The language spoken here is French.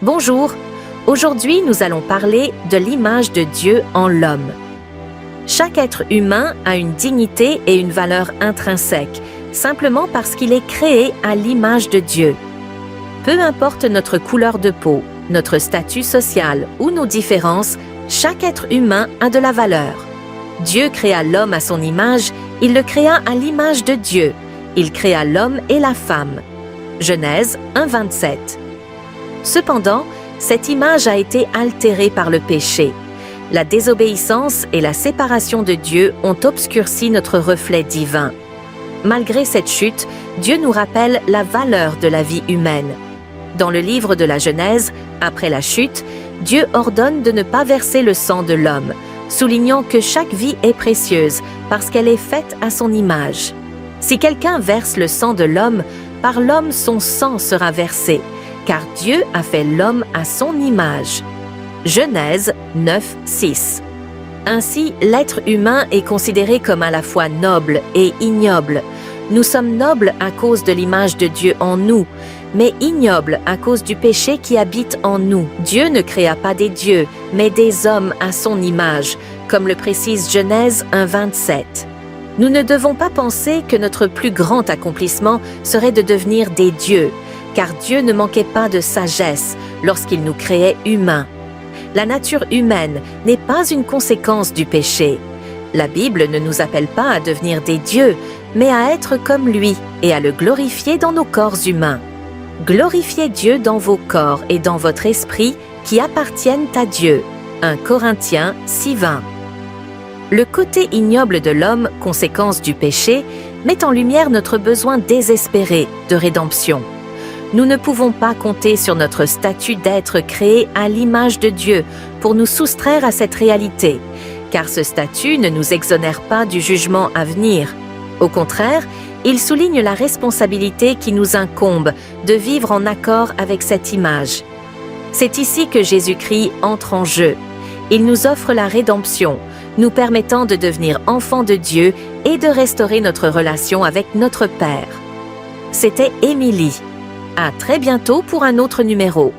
Bonjour, aujourd'hui nous allons parler de l'image de Dieu en l'homme. Chaque être humain a une dignité et une valeur intrinsèque, simplement parce qu'il est créé à l'image de Dieu. Peu importe notre couleur de peau, notre statut social ou nos différences, chaque être humain a de la valeur. Dieu créa l'homme à son image, il le créa à l'image de Dieu. Il créa l'homme et la femme. Genèse 1,27. Cependant, cette image a été altérée par le péché. La désobéissance et la séparation de Dieu ont obscurci notre reflet divin. Malgré cette chute, Dieu nous rappelle la valeur de la vie humaine. Dans le livre de la Genèse, après la chute, Dieu ordonne de ne pas verser le sang de l'homme, soulignant que chaque vie est précieuse parce qu'elle est faite à son image. Si quelqu'un verse le sang de l'homme, par l'homme son sang sera versé, car Dieu a fait l'homme à son image. Genèse 9,6. Ainsi, l'être humain est considéré comme à la fois noble et ignoble. Nous sommes nobles à cause de l'image de Dieu en nous, mais ignobles à cause du péché qui habite en nous. Dieu ne créa pas des dieux, mais des hommes à son image, comme le précise Genèse 1,27. Nous ne devons pas penser que notre plus grand accomplissement serait de devenir des dieux, car Dieu ne manquait pas de sagesse lorsqu'il nous créait humains. La nature humaine n'est pas une conséquence du péché. La Bible ne nous appelle pas à devenir des dieux, mais à être comme lui et à le glorifier dans nos corps humains. Glorifiez Dieu dans vos corps et dans votre esprit qui appartiennent à Dieu. 1 Corinthiens 6,20. Le côté ignoble de l'homme, conséquence du péché, met en lumière notre besoin désespéré de rédemption. Nous ne pouvons pas compter sur notre statut d'être créé à l'image de Dieu pour nous soustraire à cette réalité, car ce statut ne nous exonère pas du jugement à venir. Au contraire, il souligne la responsabilité qui nous incombe de vivre en accord avec cette image. C'est ici que Jésus-Christ entre en jeu. Il nous offre la rédemption, nous permettant de devenir enfants de Dieu et de restaurer notre relation avec notre Père. C'était Émilie. À très bientôt pour un autre numéro.